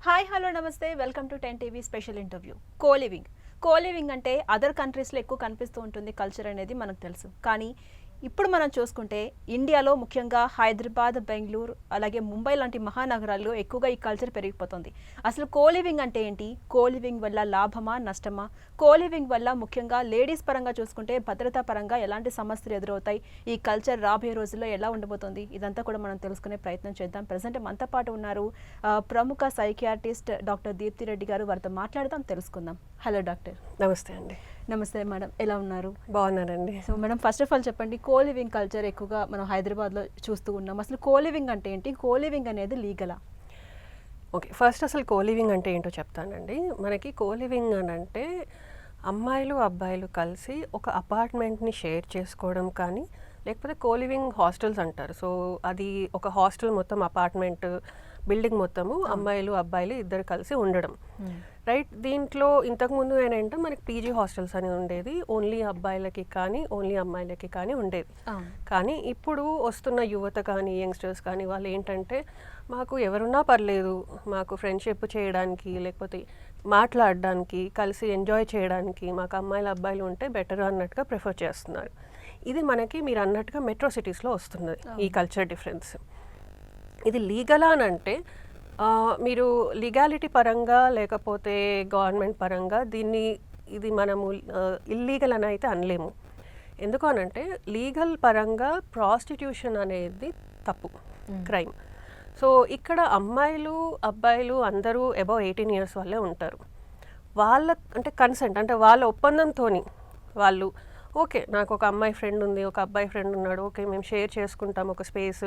Hi hello నమస్తే welcome to 10 TV special interview. Coliving అంటే other కంట్రీస్లో ఎక్కువ కనిపిస్తూ ఉంటుంది కల్చర్ అనేది మనకు తెలుసు. కానీ ఇప్పుడు మనం చూసుకుంటే ఇండియాలో ముఖ్యంగా హైదరాబాద్, బెంగళూరు అలాగే ముంబై లాంటి మహానగరాల్లో ఎక్కువగా ఈ కల్చర్ పెరిగిపోతుంది. అసలు కోలివింగ్ అంటే ఏంటి? కోలివింగ్ వల్ల లాభమా నష్టమా? కోలివింగ్ వల్ల ముఖ్యంగా లేడీస్ పరంగా చూసుకుంటే భద్రతా పరంగా ఎలాంటి సమస్యలు ఎదురవుతాయి? ఈ కల్చర్ రాబోయే రోజుల్లో ఎలా ఉండబోతుంది? ఇదంతా కూడా మనం తెలుసుకునే ప్రయత్నం చేద్దాం. ప్రజెంట్ మనతో పాటు ఉన్నారు ప్రముఖ సైకియాట్రిస్ట్ డాక్టర్ దీప్తి రెడ్డి గారు. వారితో మాట్లాడదాం, తెలుసుకుందాం. Hello doctor. నమస్తే అండి. నమస్తే మేడం, ఎలా ఉన్నారు? బాగున్నానండి. So madam, first of all చెప్పండి, కోలివింగ్ కల్చర్ ఎక్కువగా మనం హైదరాబాద్లో చూస్తూ ఉన్నాం. అసలు కోలివింగ్ అంటే ఏంటి? కోలివింగ్ అనేది లీగలా? ఓకే, ఫస్ట్ అసలు కోలివింగ్ అంటే ఏంటో చెప్తానండి. మనకి కోలివింగ్ అని అంటే అమ్మాయిలు అబ్బాయిలు కలిసి ఒక అపార్ట్మెంట్ని షేర్ చేసుకోవడం, కానీ లేకపోతే కోలివింగ్ హాస్టల్స్ అంటారు. సో అది ఒక హాస్టల్ మొత్తం, అపార్ట్మెంట్ బిల్డింగ్ మొత్తము అమ్మాయిలు అబ్బాయిలు ఇద్దరు కలిసి ఉండడం, రైట్. దీంట్లో ఇంతకుముందు ఏంటంటే మనకి పీజీ హాస్టల్స్ అని ఉండేది, ఓన్లీ అబ్బాయిలకి కానీ ఓన్లీ అమ్మాయిలకి కానీ ఉండేది. కానీ ఇప్పుడు వస్తున్న యువత కానీ యంగ్స్టర్స్ కానీ వాళ్ళు ఏంటంటే, మాకు ఎవరున్నా పర్లేదు, మాకు ఫ్రెండ్షిప్ చేయడానికి లేకపోతే మాట్లాడడానికి కలిసి ఎంజాయ్ చేయడానికి మాకు అమ్మాయిలు అబ్బాయిలు ఉంటే బెటర్ అన్నట్టుగా ప్రిఫర్ చేస్తున్నారు. ఇది మనకి మీరు అన్నట్టుగా మెట్రో సిటీస్లో వస్తున్నది ఈ కల్చర్ డిఫరెన్స్. ఇది లీగలా అని అంటే మీరు లీగాలిటీ పరంగా లేకపోతే గవర్నమెంట్ పరంగా ఇది మనము ఇల్లీగల్ అని అయితే అనలేము. ఎందుకు అనంటే లీగల్ పరంగా ప్రాస్టిట్యూషన్ అనేది తప్పు, క్రైమ్. సో ఇక్కడ అమ్మాయిలు అబ్బాయిలు అందరూ అబౌవ్ 18 years వాళ్ళే ఉంటారు. వాళ్ళ అంటే కన్సెంట్ అంటే వాళ్ళ ఒప్పందంతో వాళ్ళు ఓకే, నాకు ఒక అమ్మాయి ఫ్రెండ్ ఉంది, ఒక అబ్బాయి ఫ్రెండ్ ఉన్నాడు, ఓకే మేము షేర్ చేసుకుంటాం ఒక స్పేస్,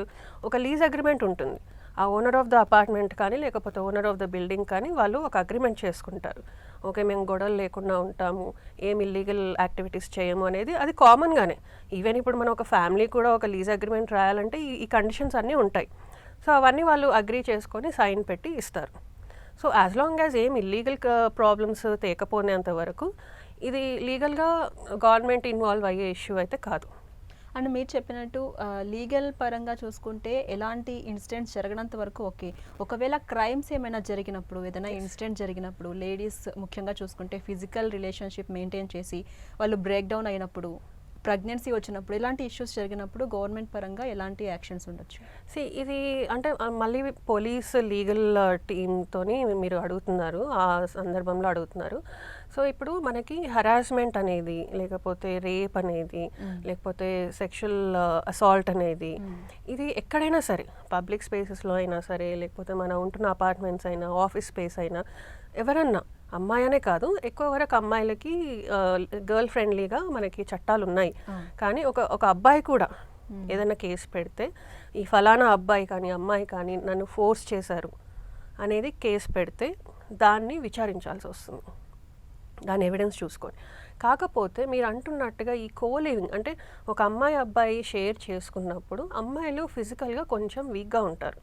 ఒక లీజ్ అగ్రిమెంట్ ఉంటుంది. ఆ ఓనర్ ఆఫ్ ద అపార్ట్మెంట్ కానీ లేకపోతే ఓనర్ ఆఫ్ ద బిల్డింగ్ కానీ వాళ్ళు ఒక అగ్రిమెంట్ చేసుకుంటారు. ఓకే, మేము గొడవలు లేకుండా ఉంటాము, ఏం ఇల్లీగల్ యాక్టివిటీస్ చేయము అనేది అది కామన్గానే. ఈవెన్ ఇప్పుడు మనం ఒక ఫ్యామిలీ కూడా ఒక లీజ్ అగ్రిమెంట్ రాయాలంటే ఈ కండిషన్స్ అన్నీ ఉంటాయి. సో అవన్నీ వాళ్ళు అగ్రీ చేసుకొని సైన్ పెట్టి ఇస్తారు. సో యాజ్ లాంగ్ యాజ్ ఏం ఇల్లీగల్ ప్రాబ్లమ్స్ తేకపోనేంత వరకు ఇది లీగల్గా గవర్నమెంట్ ఇన్వాల్వ్ అయ్యే ఇష్యూ అయితే కాదు. అండ్ మీరు చెప్పినట్టు లీగల్ పరంగా చూసుకుంటే ఎలాంటి ఇన్సిడెంట్స్ జరగనంత వరకు ఓకే. ఒకవేళ క్రైమ్స్ ఏమైనా జరిగినప్పుడు, ఏదైనా ఇన్సిడెంట్ జరిగినప్పుడు లేడీస్ ముఖ్యంగా చూసుకుంటే ఫిజికల్ రిలేషన్షిప్ మెయింటైన్ చేసి వాళ్ళు బ్రేక్ డౌన్ అయినప్పుడు, ప్రెగ్నెన్సీ వచ్చినప్పుడు, ఇలాంటి ఇష్యూస్ జరిగినప్పుడు గవర్నమెంట్ పరంగా ఎలాంటి యాక్షన్స్ ఉండొచ్చు? ఇది అంటే మళ్ళీ పోలీస్ లీగల్ టీమ్తోని మీరు అడుగుతున్నారు, ఆ సందర్భంలో అడుగుతున్నారు. సో ఇప్పుడు మనకి హరాస్మెంట్ అనేది లేకపోతే రేప్ అనేది లేకపోతే సెక్షువల్ అసాల్ట్ అనేది ఇది ఎక్కడైనా సరే, పబ్లిక్ స్పేసెస్లో అయినా సరే లేకపోతే మనం ఉంటున్న అపార్ట్మెంట్స్ అయినా ఆఫీస్ స్పేస్ అయినా ఎవరన్నా, అమ్మాయి అనే కాదు, ఎక్కువ వరకు అమ్మాయిలకి గర్ల్ ఫ్రెండ్లీగా మనకి చట్టాలు ఉన్నాయి. కానీ ఒక అబ్బాయి కూడా ఏదైనా కేసు పెడితే ఈ ఫలానా అబ్బాయి కానీ అమ్మాయి కానీ నన్ను ఫోర్స్ చేశారు అనేది కేసు పెడితే దాన్ని విచారించాల్సి వస్తుంది, దాని ఎవిడెన్స్ చూసుకొని. కాకపోతే మీరు అంటున్నట్టుగా ఈ కోలివింగ్ అంటే ఒక అమ్మాయి అబ్బాయి షేర్ చేసుకున్నప్పుడు అమ్మాయిలు ఫిజికల్గా కొంచెం వీక్గా ఉంటారు,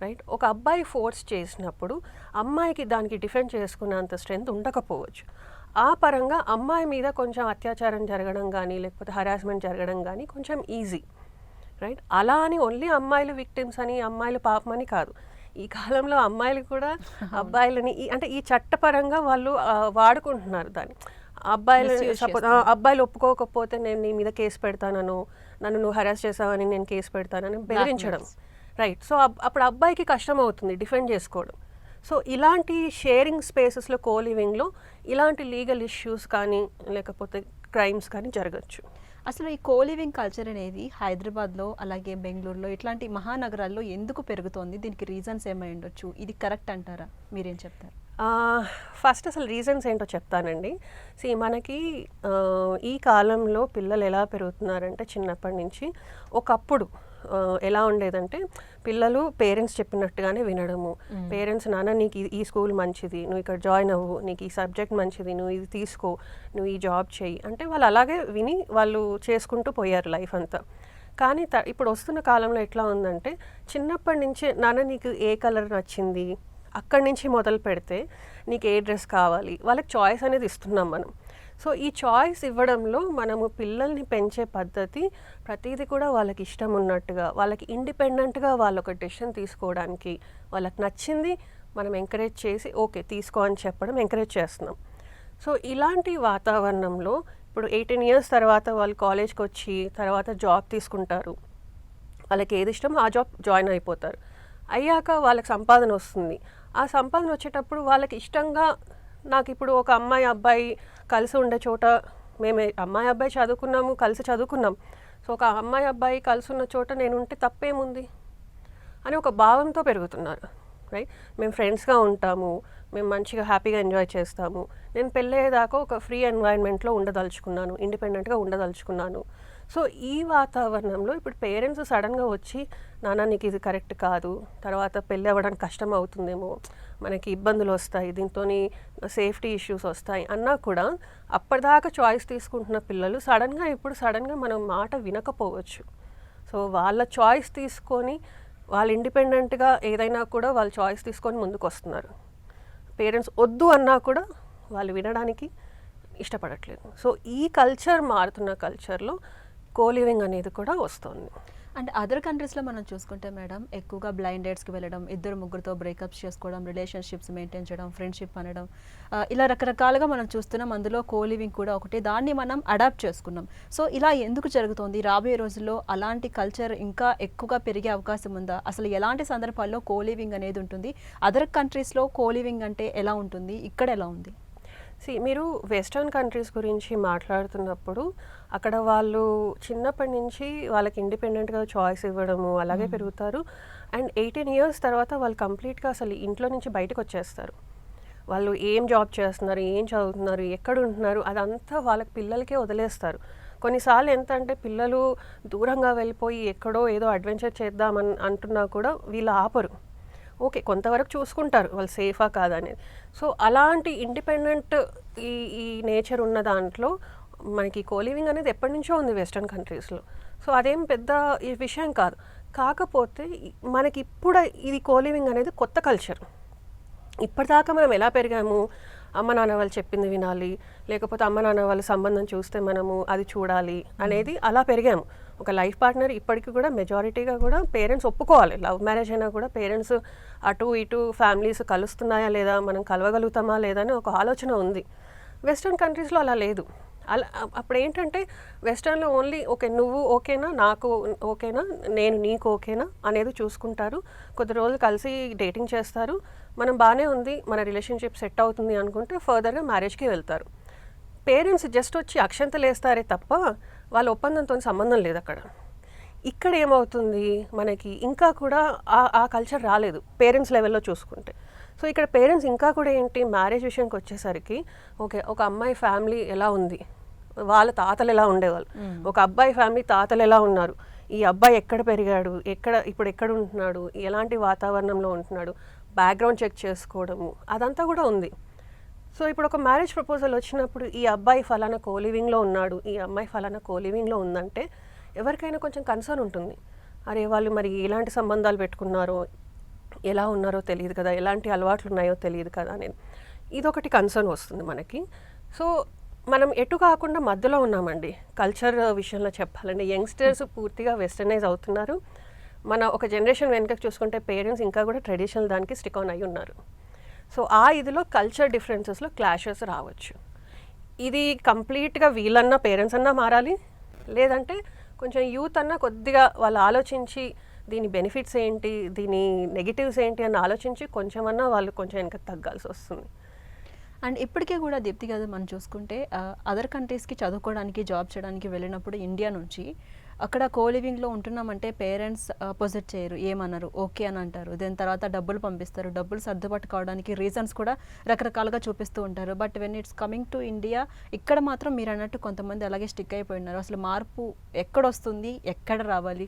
రైట్. ఒక అబ్బాయి ఫోర్స్ చేసినప్పుడు అమ్మాయికి దానికి డిఫెండ్ చేసుకునేంత స్ట్రెంత్ ఉండకపోవచ్చు. ఆ పరంగా అమ్మాయి మీద కొంచెం అత్యాచారం జరగడం కానీ లేకపోతే హరాస్మెంట్ జరగడం కానీ కొంచెం ఈజీ, రైట్. అలా అని ఓన్లీ అమ్మాయిలు విక్టిమ్స్ అని అమ్మాయిలు పాపమని కాదు. ఈ కాలంలో అమ్మాయిలు కూడా అబ్బాయిలని అంటే ఈ చట్టపరంగా వాళ్ళు వాడుకుంటున్నారు దాన్ని. అబ్బాయిలు ఒప్పుకోకపోతే నేను నీ మీద కేసు పెడతానను, నన్ను నువ్వు హరాస్ చేసావని నేను కేసు పెడతానని బెదిరించడం, రైట్. సో అప్పుడు అబ్బాయికి కష్టం అవుతుంది డిఫెండ్ చేసుకోవడం. సో ఇలాంటి షేరింగ్ స్పేసెస్లో కోలివింగ్లో ఇలాంటి లీగల్ ఇష్యూస్ కానీ లేకపోతే క్రైమ్స్ కానీ జరగచ్చు. అసలు ఈ కోలివింగ్ కల్చర్ అనేది హైదరాబాద్లో అలాగే బెంగళూరులో ఇట్లాంటి మహానగరాల్లో ఎందుకు పెరుగుతోంది? దీనికి రీజన్స్ ఏమై ఉండొచ్చు? ఇది కరెక్ట్ అంటారా? మీరేం చెప్తారు? ఫస్ట్ అసలు రీజన్స్ ఏంటో చెప్తానండి. మనకి ఈ కాలంలో పిల్లలు ఎలా పెరుగుతున్నారంటే చిన్నప్పటి నుంచి, ఒకప్పుడు ఎలా ఉండేదంటే పిల్లలు పేరెంట్స్ చెప్పినట్టుగానే వినడము. పేరెంట్స్ నాన్న నీకు ఈ స్కూల్ మంచిది, నువ్వు ఇక్కడ జాయిన్ అవ్వు, నీకు ఈ సబ్జెక్ట్ మంచిది, నువ్వు ఇది తీసుకో, నువ్వు ఈ జాబ్ చేయి అంటే వాళ్ళు అలాగే విని వాళ్ళు చేసుకుంటూ పోయారు లైఫ్ అంతా. కానీ ఇప్పుడు వస్తున్న కాలంలో ఎట్లా ఉందంటే చిన్నప్పటి నుంచి నాన్న నీకు ఏ కలర్ నచ్చింది, అక్కడి నుంచి మొదలు పెడితే నీకు ఏ డ్రెస్ కావాలి, వాళ్ళకి చాయిస్ అనేది ఇస్తున్నాం మనం. సో ఈ చాయిస్ ఇవ్వడంలో మనము పిల్లల్ని పెంచే పద్ధతి ప్రతిదీ కూడా వాళ్ళకి ఇష్టం ఉన్నట్టుగా, వాళ్ళకి ఇండిపెండెంట్గా వాళ్ళు ఒక డెసిషన్ తీసుకోవడానికి, వాళ్ళకి నచ్చింది మనం ఎంకరేజ్ చేసి ఓకే తీసుకో అని చెప్పడం ఎంకరేజ్ చేస్తున్నాం. సో ఇలాంటి వాతావరణంలో ఇప్పుడు 18 ఇయర్స్ తర్వాత వాళ్ళు కాలేజ్కి వచ్చి తర్వాత జాబ్ తీసుకుంటారు. వాళ్ళకి ఏది ఇష్టమో ఆ జాబ్ జాయిన్ అయిపోతారు. అయ్యాక వాళ్ళకి సంపాదన వస్తుంది. ఆ సంపాదన వచ్చేటప్పుడు వాళ్ళకి ఇష్టంగా నాకు ఇప్పుడు ఒక అమ్మాయి అబ్బాయి కలిసి ఉండే చోట మేము అమ్మాయి అబ్బాయి చదువుకున్నాము, కలిసి చదువుకున్నాం. సో ఒక అమ్మాయి అబ్బాయి కలిసి ఉన్న చోట నేను ఉంటే తప్పేముంది అని ఒక భావంతో పెరుగుతున్నారు. రైట్, మేము ఫ్రెండ్స్గా ఉంటాము, మేము మంచిగా హ్యాపీగా ఎంజాయ్ చేస్తాము. నేను పెళ్ళయ్యేదాకా ఒక ఫ్రీ ఎన్వైరన్మెంట్లో ఉండదలుచుకున్నాను, ఇండిపెండెంట్గా ఉండదలుచుకున్నాను. సో ఈ వాతావరణంలో ఇప్పుడు పేరెంట్స్ సడన్గా వచ్చి నాన్న నీకు ఇది కరెక్ట్ కాదు, తర్వాత పెళ్ళి అవ్వడానికి కష్టం అవుతుందేమో, మనకి ఇబ్బందులు వస్తాయి, దీంతో సేఫ్టీ ఇష్యూస్ వస్తాయి అన్నా కూడా అప్పటిదాకా చాయిస్ తీసుకుంటున్న పిల్లలు సడన్గా మనం మాట వినకపోవచ్చు. సో వాళ్ళ చాయిస్ తీసుకొని వాళ్ళు ఇండిపెండెంట్గా ఏదైనా కూడా వాళ్ళు చాయిస్ తీసుకొని ముందుకు వస్తున్నారు. పేరెంట్స్ వద్దు అన్నా కూడా వాళ్ళు వినడానికి ఇష్టపడట్లేదు. సో ఈ కల్చర్ మారుతున్న కల్చర్లో కోలివింగ్ అనేది కూడా వస్తుంది. అండ్ అదర్ కంట్రీస్లో మనం చూసుకుంటే మేడం ఎక్కువగా బ్లైండ్ డేట్స్కి వెళ్ళడం, ఇద్దరు ముగ్గురితో బ్రేకప్స్ చేసుకోవడం, రిలేషన్షిప్స్ మెయింటైన్ చేయడం, ఫ్రెండ్షిప్ అనడం, ఇలా రకరకాలుగా మనం చూస్తున్నాం. అందులో కోలివింగ్ కూడా ఒకటి, దాన్ని మనం అడాప్ట్ చేసుకున్నాం. సో ఇలా ఎందుకు జరుగుతోంది? రాబోయే రోజుల్లో అలాంటి కల్చర్ ఇంకా ఎక్కువగా పెరిగే అవకాశం ఉందా? అసలు ఎలాంటి సందర్భాల్లో కోలివింగ్ అనేది ఉంటుంది? అదర్ కంట్రీస్లో కోలివింగ్ అంటే ఎలా ఉంటుంది, ఇక్కడ ఎలా ఉంది? మీరు వెస్టర్న్ కంట్రీస్ గురించి మాట్లాడుతున్నప్పుడు అక్కడ వాళ్ళు చిన్నప్పటి నుంచి వాళ్ళకి ఇండిపెండెంట్గా చాయిస్ ఇవ్వడము అలాగే పెరుగుతారు. అండ్ 18 ఇయర్స్ తర్వాత వాళ్ళు కంప్లీట్గా అసలు ఇంట్లో నుంచి బయటకు వచ్చేస్తారు. వాళ్ళు ఏం జాబ్ చేస్తున్నారు, ఏం చదువుతున్నారు, ఎక్కడ ఉంటున్నారు అదంతా వాళ్ళకి పిల్లలకే వదిలేస్తారు. కొన్నిసార్లు ఎంత అంటే పిల్లలు దూరంగా వెళ్ళిపోయి ఎక్కడో ఏదో అడ్వెంచర్ చేద్దామని అంటున్నా కూడా వీళ్ళు ఆపరు. ఓకే, కొంతవరకు చూసుకుంటారు వాళ్ళు సేఫా కాదా అనేది. సో అలాంటి ఇండిపెండెంట్ ఈ నేచర్ ఉన్న దాంట్లో మనకి కోలివింగ్ అనేది ఎప్పటి నుంచో ఉంది వెస్ట్రన్ కంట్రీస్లో. సో అదేం పెద్ద ఈ విషయం కాదు. కాకపోతే మనకి ఇప్పుడు ఇది కోలివింగ్ అనేది కొత్త కల్చర్. ఇప్పటిదాకా మనం ఎలా పెరిగాము, అమ్మ నాన్న వాళ్ళు చెప్పింది వినాలి, లేకపోతే అమ్మ నాన్న వాళ్ళ సంబంధం చూస్తే మనము అది చూడాలి అనేది అలా పెరిగాము. ఒక లైఫ్ పార్ట్నర్ ఇప్పటికి కూడా మెజారిటీగా కూడా పేరెంట్స్ ఒప్పుకోవాలి. లవ్ మ్యారేజ్ అయినా కూడా పేరెంట్స్ అటు ఇటు ఫ్యామిలీస్ కలుస్తున్నాయా లేదా, మనం కలవగలుగుతామా లేదా అని ఒక ఆలోచన ఉంది. వెస్ట్రన్ కంట్రీస్లో అలా లేదు. అలా అప్పుడు ఏంటంటే వెస్టర్న్లో ఓన్లీ ఓకే నువ్వు ఓకేనా, నాకు ఓకేనా, నేను నీకు ఓకేనా అనేది చూసుకుంటారు. కొద్ది రోజులు కలిసి డేటింగ్ చేస్తారు, మనం బాగానే ఉంది, మన రిలేషన్షిప్ సెట్ అవుతుంది అనుకుంటే ఫర్దర్గా మ్యారేజ్కి వెళ్తారు. పేరెంట్స్ జస్ట్ వచ్చి అక్షంతలు వేస్తారే తప్ప వాళ్ళ ఒప్పందంతో సంబంధం లేదు అక్కడ. ఇక్కడ ఏమవుతుంది, మనకి ఇంకా కూడా ఆ కల్చర్ రాలేదు పేరెంట్స్ లెవెల్లో చూసుకుంటే. సో ఇక్కడ పేరెంట్స్ ఇంకా కూడా ఏంటి, మ్యారేజ్ విషయానికి వచ్చేసరికి ఓకే ఒక అమ్మాయి ఫ్యామిలీ ఎలా ఉంది, వాళ్ళ తాతలు ఎలా ఉండేవాళ్ళు, ఒక అబ్బాయి ఫ్యామిలీ తాతలు ఎలా ఉన్నారు, ఈ అబ్బాయి ఎక్కడ పెరిగాడు, ఇప్పుడు ఎక్కడ ఉంటున్నాడు, ఎలాంటి వాతావరణంలో ఉంటున్నాడు, బ్యాక్గ్రౌండ్ చెక్ చేసుకోవడము అదంతా కూడా ఉంది. సో ఇప్పుడు ఒక మ్యారేజ్ ప్రపోజల్ వచ్చినప్పుడు ఈ అబ్బాయి ఫలానా కోలివింగ్లో ఉన్నాడు, ఈ అమ్మాయి ఫలానా కోలివింగ్లో ఉందంటే ఎవరికైనా కొంచెం కన్సర్న్ ఉంటుంది. అరే వాళ్ళు మరి ఎలాంటి సంబంధాలు పెట్టుకున్నారో, ఎలా ఉన్నారో తెలియదు కదా, ఎలాంటి అలవాట్లు ఉన్నాయో తెలియదు కదా అనేది ఇదొకటి కన్సర్న్ వస్తుంది మనకి. సో మనం ఎటు కాకుండా మధ్యలో ఉన్నామండి కల్చర్ విషయంలో చెప్పాలంటే. యంగ్స్టర్స్ పూర్తిగా వెస్టర్నైజ్ అవుతున్నారు. మన ఒక జనరేషన్ వెనుకకు చూసుకుంటే పేరెంట్స్ ఇంకా కూడా ట్రెడిషనల్ దానికి స్టిక్ ఆన్ అయి ఉన్నారు. సో ఆ ఇదిలో కల్చర్ డిఫరెన్సెస్లో క్లాషెస్ రావచ్చు. ఇది కంప్లీట్గా వీళ్ళన్నా పేరెంట్స్ అన్నా మారాలి, లేదంటే కొంచెం యూత్ అన్నా కొద్దిగా వాళ్ళు ఆలోచించి దీని బెనిఫిట్స్ ఏంటి, దీని నెగిటివ్స్ ఏంటి అని ఆలోచించి కొంచెమన్నా వాళ్ళు కొంచెం వెనక తగ్గాల్సి వస్తుంది. అండ్ ఇప్పటికీ కూడా దీప్తి గారు మనం చూసుకుంటే అదర్ కంట్రీస్కి చదువుకోవడానికి జాబ్ చేయడానికి వెళ్ళినప్పుడు ఇండియా నుంచి అక్కడ కోలివింగ్లో ఉంటున్నామంటే పేరెంట్స్ అపోజిట్ చేయరు, ఏమన్నారు, ఓకే అని అంటారు. దాని తర్వాత డబ్బులు పంపిస్తారు, డబ్బులు సర్దుబాటు కావడానికి రీజన్స్ కూడా రకరకాలుగా చూపిస్తూ ఉంటారు. But when it's coming to India ఇక్కడ మాత్రం మీరు అన్నట్టు కొంతమంది అలాగే స్టిక్ అయిపోయినారు. అసలు మార్పు ఎక్కడొస్తుంది, ఎక్కడ రావాలి,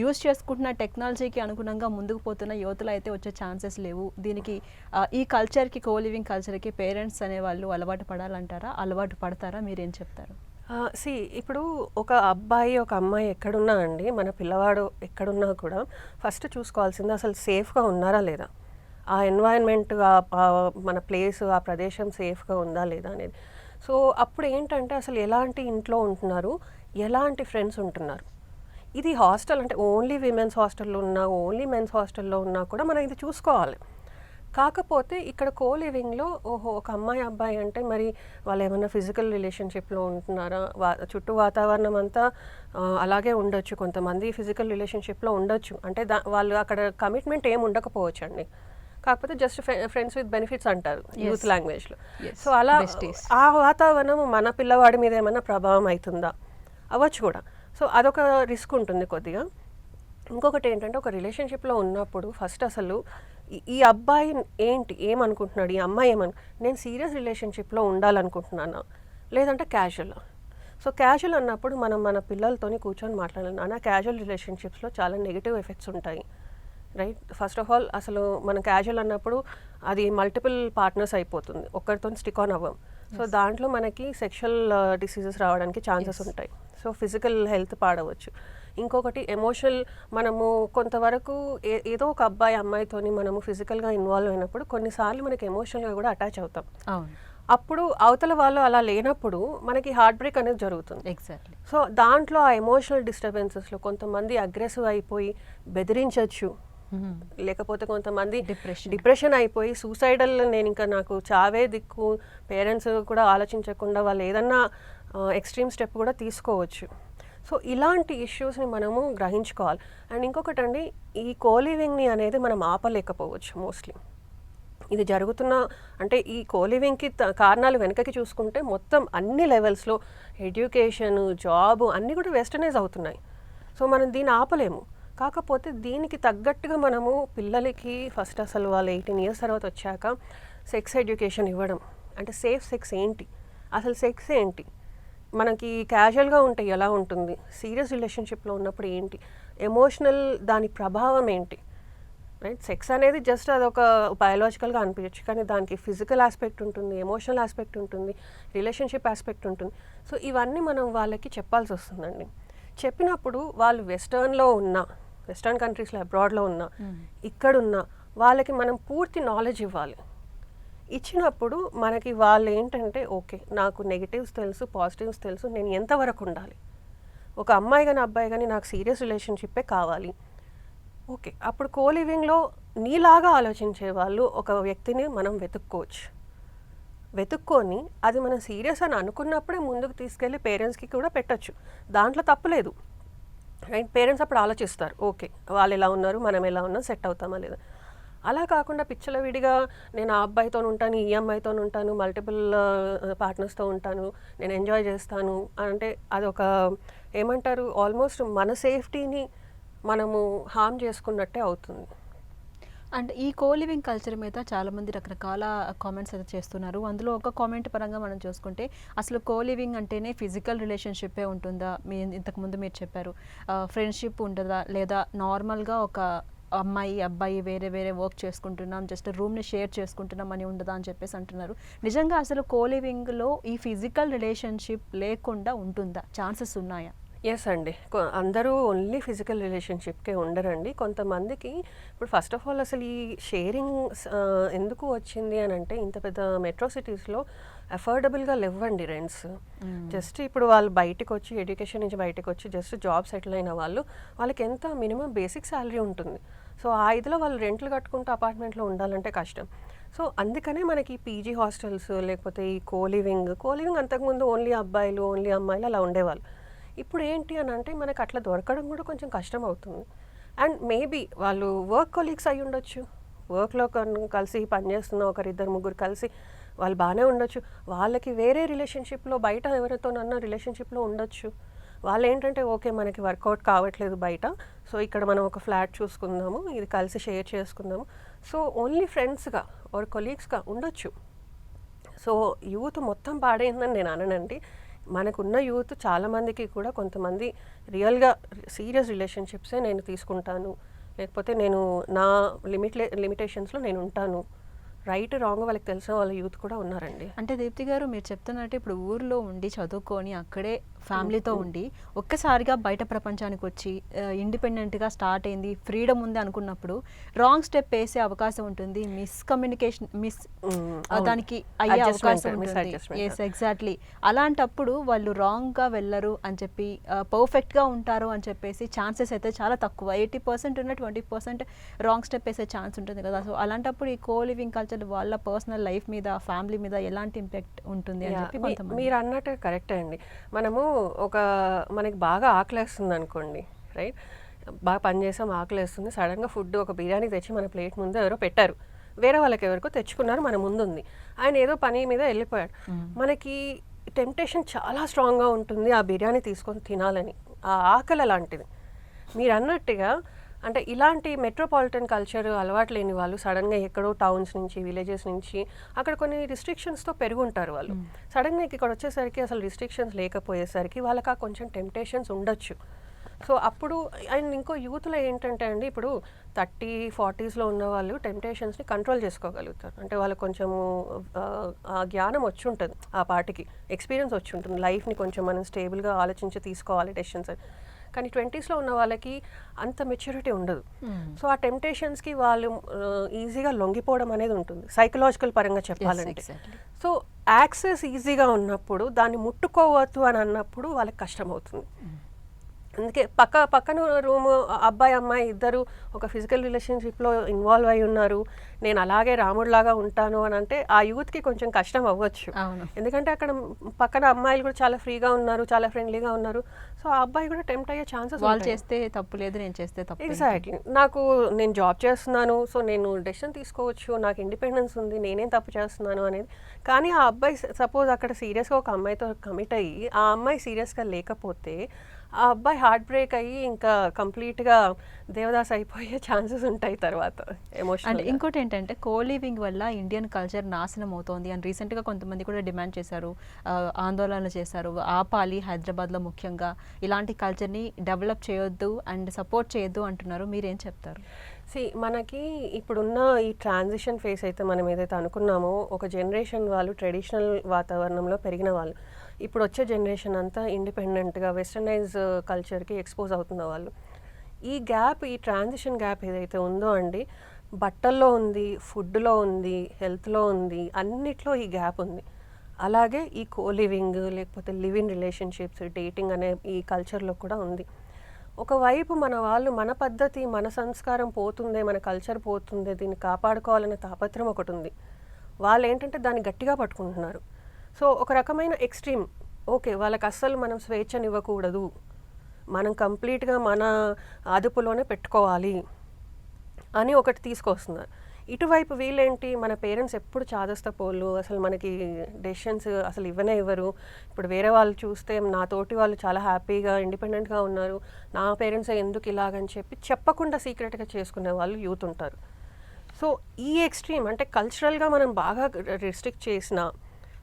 యూజ్ చేసుకుంటున్న టెక్నాలజీకి అనుగుణంగా ముందుకు పోతున్న యువతలు అయితే వచ్చే ఛాన్సెస్ లేవు. దీనికి ఈ కల్చర్కి కోలివింగ్ కల్చర్కి పేరెంట్స్ అనేవాళ్ళు అలవాటు పడాలంటారా, అలవాటు పడతారా, మీరేం చెప్తారు? ఇప్పుడు ఒక అబ్బాయి ఒక అమ్మాయి ఎక్కడున్నా అండి, మన పిల్లవాడు ఎక్కడున్నా కూడా ఫస్ట్ చూసుకోవాల్సింది అసలు సేఫ్గా ఉన్నారా లేదా, ఆ ఎన్వైరన్మెంట్, మన ప్లేస్, ఆ ప్రదేశం సేఫ్గా ఉందా లేదా అనేది. సో అప్పుడు ఏంటంటే అసలు ఎలాంటి ఇంట్లో ఉంటున్నారు, ఎలాంటి ఫ్రెండ్స్ ఉంటున్నారు. ఇది హాస్టల్ అంటే ఓన్లీ విమెన్స్ హాస్టల్లో ఉన్నా, ఓన్లీ మెన్స్ హాస్టల్లో ఉన్నా కూడా మనం ఇది చూసుకోవాలి. కాకపోతే ఇక్కడ కో లివింగ్లో ఓహో ఒక అమ్మాయి అబ్బాయి అంటే మరి వాళ్ళు ఏమైనా ఫిజికల్ రిలేషన్షిప్లో ఉంటున్నారా, చుట్టూ వాతావరణం అంతా అలాగే ఉండొచ్చు, కొంతమంది ఫిజికల్ రిలేషన్షిప్లో ఉండొచ్చు, అంటే వాళ్ళు అక్కడ కమిట్మెంట్ ఏమి ఉండకపోవచ్చు అండి, కాకపోతే జస్ట్ ఫ్రెండ్స్ విత్ బెనిఫిట్స్ అంటారు యూత్ లాంగ్వేజ్లో. సో అలా ఆ వాతావరణం మన పిల్లవాడి మీద ఏమైనా ప్రభావం అవుతుందా, అవ్వచ్చు కూడా. సో అదొక రిస్క్ ఉంటుంది కొద్దిగా. ఇంకొకటి ఏంటంటే ఒక రిలేషన్షిప్లో ఉన్నప్పుడు ఫస్ట్ అసలు ఈ అబ్బాయి ఏంటి ఏమనుకుంటున్నాడు, ఈ అమ్మాయి నేను సీరియస్ రిలేషన్షిప్లో ఉండాలనుకుంటున్నానా లేదంటే క్యాజువల్. సో క్యాజువల్ అన్నప్పుడు మనం మన పిల్లలతోని కూర్చొని మాట్లాడాలి. నాన్న క్యాజువల్ రిలేషన్షిప్స్లో చాలా నెగిటివ్ ఎఫెక్ట్స్ ఉంటాయి, రైట్. ఫస్ట్ ఆఫ్ ఆల్ అసలు మనం క్యాజువల్ అన్నప్పుడు అది మల్టిపుల్ పార్ట్నర్స్ అయిపోతుంది, ఒక్కరితో స్టిక్ ఆన్ అవ్వం. సో దాంట్లో మనకి సెక్షువల్ డిసీజెస్ రావడానికి ఛాన్సెస్ ఉంటాయి. సో ఫిజికల్ హెల్త్ పాడవచ్చు. ఇంకొకటి ఎమోషనల్, మనము కొంతవరకు ఏదో ఒక అబ్బాయి అమ్మాయితోని మనము ఫిజికల్గా ఇన్వాల్వ్ అయినప్పుడు కొన్నిసార్లు మనకి ఎమోషనల్గా కూడా అటాచ్ అవుతాం. అప్పుడు అవతల వాళ్ళు అలా లేనప్పుడు మనకి హార్ట్ బ్రేక్ అనేది జరుగుతుంది. ఎగ్జాక్ట్లీ. సో దాంట్లో ఆ ఎమోషనల్ డిస్టర్బెన్సెస్లో కొంతమంది అగ్రెసివ్ అయిపోయి బెదిరించవచ్చు, లేకపోతే కొంతమంది డిప్రెషన్ అయిపోయి సూసైడల్, నేను ఇంకా నాకు చావే దిక్కు, పేరెంట్స్ కూడా ఆలోచించకుండా వాళ్ళు ఏదన్నా ఎక్స్ట్రీమ్ స్టెప్ కూడా తీసుకోవచ్చు. సో ఇలాంటి ఇష్యూస్ని మనము గ్రహించుకోవాలి. అండ్ ఇంకొకటి అండి, ఈ కోలివింగ్ని అనేది మనం ఆపలేకపోవచ్చు మోస్ట్లీ. ఇది జరుగుతున్న అంటే ఈ కోలివింగ్కి కారణాలు వెనకకి చూసుకుంటే మొత్తం అన్ని లెవెల్స్లో ఎడ్యుకేషన్, జాబ్ అన్నీ కూడా వెస్టర్నైజ్ అవుతున్నాయి. సో మనం దీన్ని ఆపలేము. కాకపోతే దీనికి తగ్గట్టుగా మనము పిల్లలకి ఫస్ట్ అసలు వాళ్ళు 18 years తర్వాత వచ్చాక సెక్స్ ఎడ్యుకేషన్ ఇవ్వడం, అంటే సేఫ్ సెక్స్ ఏంటి, అసలు సెక్స్ ఏంటి, మనకి క్యాజువల్గా ఉంటే ఎలా ఉంటుంది, సీరియస్ రిలేషన్షిప్లో ఉన్నప్పుడు ఏంటి, ఎమోషనల్ దాని ప్రభావం ఏంటి, రైట్. సెక్స్ అనేది జస్ట్ అదొక బయాలజికల్గా అనిపించచ్చు, కానీ దానికి ఫిజికల్ ఆస్పెక్ట్ ఉంటుంది, ఎమోషనల్ ఆస్పెక్ట్ ఉంటుంది, రిలేషన్షిప్ ఆస్పెక్ట్ ఉంటుంది. సో ఇవన్నీ మనం వాళ్ళకి చెప్పాల్సి వస్తుందండి. చెప్పినప్పుడు వాళ్ళు వెస్టర్న్ కంట్రీస్లో అబ్రాడ్లో ఉన్నా ఇక్కడున్నా వాళ్ళకి మనం పూర్తి నాలెడ్జ్ ఇవ్వాలి. ఇచ్చినప్పుడు మనకి వాళ్ళు ఏంటంటే ఓకే నాకు నెగిటివ్స్ తెలుసు, పాజిటివ్స్ తెలుసు, నేను ఎంతవరకు ఉండాలి, ఒక అమ్మాయి కానీ అబ్బాయి కానీ నాకు సీరియస్ రిలేషన్షిప్పే కావాలి, ఓకే. అప్పుడు కోలివింగ్లో నీలాగా ఆలోచించే వాళ్ళు ఒక వ్యక్తిని మనం వెతుక్కొని అది మనం సీరియస్ అని అనుకున్నప్పుడే ముందుకు తీసుకెళ్ళి పేరెంట్స్కి కూడా పెట్టచ్చు, దాంట్లో తప్పులేదు, రైట్. పేరెంట్స్ అప్పుడు ఆలోచిస్తారు ఓకే వాళ్ళు ఎలా ఉన్నారు, మనం ఎలా ఉన్నాం, సెట్ అవుతామా లేదా. అలా కాకుండా పిచ్చలవిడిగా నేను ఆ అబ్బాయితో ఉంటాను, ఈ అమ్మాయితో ఉంటాను, మల్టిపుల్ పార్ట్నర్స్తో ఉంటాను, నేను ఎంజాయ్ చేస్తాను అంటే అదొక ఏమంటారు, ఆల్మోస్ట్ మన సేఫ్టీని మనము హార్మ్ చేసుకున్నట్టే అవుతుంది. అండ్ ఈ కోలివింగ్ కల్చర్ మీద చాలామంది రకరకాల కామెంట్స్ అయితే చేస్తున్నారు. అందులో ఒక కామెంట్ పరంగా మనం చూసుకుంటే అసలు కోలివింగ్ అంటేనే ఫిజికల్ రిలేషన్షిప్పే ఉంటుందా, ఇంతకుముందు మీరు చెప్పారు ఫ్రెండ్షిప్ ఉండదా, లేదా నార్మల్గా ఒక అమ్మాయి అబ్బాయి వేరే వేరే వర్క్ చేసుకుంటున్నాం, జస్ట్ రూమ్ని షేర్ చేసుకుంటున్నాం అని ఉండదా అని చెప్పేసి అంటున్నారు. నిజంగా అసలు కోలివింగ్లో ఈ ఫిజికల్ రిలేషన్షిప్ లేకుండా ఉంటుందా, ఛాన్సెస్ ఉన్నాయా? ఎస్ అండి, అందరూ ఓన్లీ ఫిజికల్ రిలేషన్షిప్కే ఉండరండి. కొంతమందికి ఇప్పుడు ఫస్ట్ ఆఫ్ ఆల్ అసలు ఈ షేరింగ్ ఎందుకు వచ్చింది అని అంటే ఇంత పెద్ద మెట్రో సిటీస్లో అఫోర్డబుల్గా లేవండి రెంట్స్. జస్ట్ ఇప్పుడు వాళ్ళు బయటకు వచ్చి ఎడ్యుకేషన్ నుంచి బయటకు వచ్చి జస్ట్ జాబ్ సెటిల్ అయిన వాళ్ళకి ఎంత మినిమం బేసిక్ శాలరీ ఉంటుంది. సో ఆ ఇదిలో వాళ్ళు రెంట్లు కట్టుకుంటూ అపార్ట్మెంట్లో ఉండాలంటే కష్టం. సో అందుకనే మనకి పీజీ హాస్టల్స్ లేకపోతే ఈ కోలివింగ్ అంతకుముందు ఓన్లీ అబ్బాయిలు ఓన్లీ అమ్మాయిలు అలా ఉండేవాళ్ళు. ఇప్పుడు ఏంటి అని అంటే మనకు అట్లా దొరకడం కూడా కొంచెం కష్టం అవుతుంది. అండ్ మేబీ వాళ్ళు వర్క్ కొలీగ్స్ అయి ఉండొచ్చు, వర్క్లో కలిసి పనిచేస్తున్న ఒకరిద్దరు ముగ్గురు కలిసి వాళ్ళు బాగానే ఉండొచ్చు, వాళ్ళకి వేరే రిలేషన్షిప్లో బయట ఎవరితోనన్నా రిలేషన్షిప్లో ఉండొచ్చు. వాళ్ళు ఏంటంటే ఓకే మనకి వర్కౌట్ కావట్లేదు బయట, సో ఇక్కడ మనం ఒక ఫ్లాట్ చూసుకుందాము, ఇది కలిసి షేర్ చేసుకుందాము, సో ఓన్లీ ఫ్రెండ్స్గా ఆర్ కొలీగ్స్గా ఉండొచ్చు. సో యూత్ మొత్తం పాడైందని నేను అననండి. మనకున్న యూత్ చాలామందికి కూడా కొంతమంది రియల్గా సీరియస్ రిలేషన్షిప్సే నేను తీసుకుంటాను, లేకపోతే నేను నా లిమిటేషన్స్లో నేను ఉంటాను, రైట్ రాంగ్ వాళ్ళకి తెలిసిన వాళ్ళ యూత్ కూడా ఉన్నారండి. అంటే దీప్తి గారు మీరు చెప్తున్నట్టు ఇప్పుడు ఊర్లో ఉండి చదువుకొని అక్కడే ఫ్యామిలీతో ఉండి ఒక్కసారిగా బయట ప్రపంచానికి వచ్చి ఇండిపెండెంట్గా స్టార్ట్ అయింది, ఫ్రీడమ్ ఉంది అనుకున్నప్పుడు రాంగ్ స్టెప్ వేసే అవకాశం ఉంటుంది, మిస్కమ్యూనికేషన్ దానికి అయ్యే అవకాశం ఉంటుంది. Yes, exactly. అలాంటప్పుడు వాళ్ళు రాంగ్గా వెళ్ళరు అని చెప్పి పర్ఫెక్ట్గా ఉంటారు అని చెప్పేసి ఛాన్సెస్ అయితే చాలా తక్కువ. 80% ఉన్న 20% రాంగ్ స్టెప్ వేసే ఛాన్స్ ఉంటుంది కదా. సో అలాంటప్పుడు ఈ కో లివింగ్ కల్చర్ వాళ్ళ పర్సనల్ లైఫ్ మీద, ఫ్యామిలీ మీద ఎలాంటి ఇంపాక్ట్ ఉంటుంది అని చెప్పి కొంతమంది. మీరు అన్నట్టు కరెక్టే అండి. మనకి బాగా ఆకలేస్తుంది అనుకోండి, రైట్, బాగా పనిచేసాం, ఆకలేస్తుంది, సడన్గా ఫుడ్ ఒక బిర్యానీ తెచ్చి మన ప్లేట్ ముందు ఎవరో పెట్టారు, వేరే వాళ్ళకి ఎవరికో తెచ్చుకున్నారు, మన ముందు ఉంది, ఆయన ఏదో పని మీద వెళ్ళిపోయాడు. మనకి టెంప్టేషన్ చాలా స్ట్రాంగ్గా ఉంటుంది ఆ బిర్యానీ తీసుకొని తినాలని, ఆ ఆకలి అలాంటిది. మీరు అన్నట్టుగా అంటే ఇలాంటి మెట్రోపాలిటన్ కల్చర్ అలవాటు లేని వాళ్ళు సడన్గా ఎక్కడో టౌన్స్ నుంచి, విలేజెస్ నుంచి అక్కడ కొన్ని రిస్ట్రిక్షన్స్తో పెరుగుంటారు వాళ్ళు. సడన్గా ఇక్కడ వచ్చేసరికి అసలు రిస్ట్రిక్షన్స్ లేకపోయేసరికి వాళ్ళకి ఆ కొంచెం టెంప్టేషన్స్ ఉండొచ్చు. సో అప్పుడు అండ్ ఇంకో యూత్లో ఏంటంటే అండి, ఇప్పుడు 30-40s ఉన్న వాళ్ళు టెంప్టేషన్స్ని కంట్రోల్ చేసుకోగలుగుతారు. అంటే వాళ్ళకి కొంచెము ఆ జ్ఞానం వచ్చి ఉంటుంది, ఆ పాటికి ఎక్స్పీరియన్స్ వచ్చి ఉంటుంది, లైఫ్ని కొంచెం మనం స్టేబుల్గా ఆలోచించి తీసుకోవాలి డెసిషన్స్. కానీ 20sలో ఉన్న వాళ్ళకి అంత మెచ్యూరిటీ ఉండదు. సో ఆ టెంప్టేషన్స్కి వాళ్ళు ఈజీగా లొంగిపోవడం అనేది ఉంటుంది, సైకలాజికల్ పరంగా చెప్పాలంటే. సో యాక్సెస్ ఈజీగా ఉన్నప్పుడు దాన్ని ముట్టుకోవద్దు అని అన్నప్పుడు వాళ్ళకి కష్టం అవుతుంది. అందుకే పక్కన రూమ్ అబ్బాయి అమ్మాయి ఇద్దరు ఒక ఫిజికల్ రిలేషన్షిప్లో ఇన్వాల్వ్ అయి ఉన్నారు, నేను అలాగే రాముడిలాగా ఉంటాను అని అంటే ఆ యూత్కి కొంచెం కష్టం అవ్వచ్చు. ఎందుకంటే అక్కడ పక్కన అమ్మాయిలు కూడా చాలా ఫ్రీగా ఉన్నారు, చాలా ఫ్రెండ్లీగా ఉన్నారు. సో ఆ అబ్బాయి కూడా టెంప్ట్ అయ్యే ఛాన్సెస్, వాళ్ళు చేస్తే తప్పు లేదు, నేను చేస్తే తప్పు. ఎగ్జాక్ట్లీ. నేను జాబ్ చేస్తున్నాను, సో నేను డెసిషన్ తీసుకోవచ్చు, నాకు ఇండిపెండెన్స్ ఉంది, నేనేం తప్పు చేస్తున్నాను అనేది. కానీ ఆ అబ్బాయి సపోజ్ అక్కడ సీరియస్గా ఒక అమ్మాయితో కమిట్ అయ్యి ఆ అమ్మాయి సీరియస్గా లేకపోతే ఆ అబ్బాయి హార్ట్ బ్రేక్ అయ్యి ఇంకా కంప్లీట్గా దేవదాస్ అయిపోయే ఛాన్సెస్ ఉంటాయి తర్వాత ఎమోషనల్. అండ్ ఇంకోటి ఏంటంటే కో లివింగ్ వల్ల ఇండియన్ కల్చర్ నాశనం అవుతోంది అని రీసెంట్గా కొంతమంది కూడా డిమాండ్ చేశారు, ఆందోళన చేశారు. ఆపాలి, హైదరాబాద్లో ముఖ్యంగా ఇలాంటి కల్చర్ని డెవలప్ చేయొద్దు అండ్ సపోర్ట్ చేయొద్దు అంటున్నారు. మీరేం చెప్తారు? మనకి ఇప్పుడున్న ఈ ట్రాన్సిషన్ ఫేస్ అయితే మనం ఏదైతే అనుకున్నామో, ఒక జనరేషన్ వాళ్ళు ట్రెడిషనల్ వాతావరణంలో పెరిగిన వాళ్ళు, ఇప్పుడు వచ్చే జనరేషన్ అంతా ఇండిపెండెంట్గా వెస్టర్నైజ్ కల్చర్కి ఎక్స్పోజ్ అవుతున్న వాళ్ళు. ఈ గ్యాప్, ఈ ట్రాన్సిషన్ గ్యాప్ ఏదైతే ఉందో అండి, బట్టల్లో ఉంది, ఫుడ్లో ఉంది, హెల్త్లో ఉంది, అన్నిట్లో ఈ గ్యాప్ ఉంది. అలాగే ఈ కో లివింగ్ లేకపోతే లివ్ ఇన్ రిలేషన్షిప్స్, డేటింగ్ అనే ఈ కల్చర్లో కూడా ఉంది. ఒకవైపు మన వాళ్ళు మన పద్ధతి, మన సంస్కారం పోతుందే, మన కల్చర్ పోతుందే, దీన్ని కాపాడుకోవాలనే తాపత్రయం ఒకటి ఉంది. వాళ్ళు ఏంటంటే దాన్ని గట్టిగా పట్టుకుంటున్నారు. సో ఒక రకమైన ఎక్స్ట్రీమ్, ఓకే వాళ్ళకి అస్సలు మనం స్వేచ్ఛనివ్వకూడదు, మనం కంప్లీట్గా మన అదుపులోనే పెట్టుకోవాలి అని ఒకటి తీసుకొస్తున్నారు. ఇటువైపు వీళ్ళేంటి, మన పేరెంట్స్ ఎప్పుడు చాదస్త పోళ్ళు, అసలు మనకి డెసిషన్స్ అసలు ఇవ్వనే ఇవ్వరు. ఇప్పుడు వేరే వాళ్ళు చూస్తే నా తోటి వాళ్ళు చాలా హ్యాపీగా ఇండిపెండెంట్గా ఉన్నారు, నా పేరెంట్స్ ఎందుకు ఇలాగని చెప్పి చెప్పకుండా సీక్రెట్గా చేసుకునే వాళ్ళు యూత్ ఉంటారు. సో ఈ ఎక్స్ట్రీమ్ అంటే కల్చరల్గా మనం బాగా రిస్ట్రిక్ట్ చేసినా,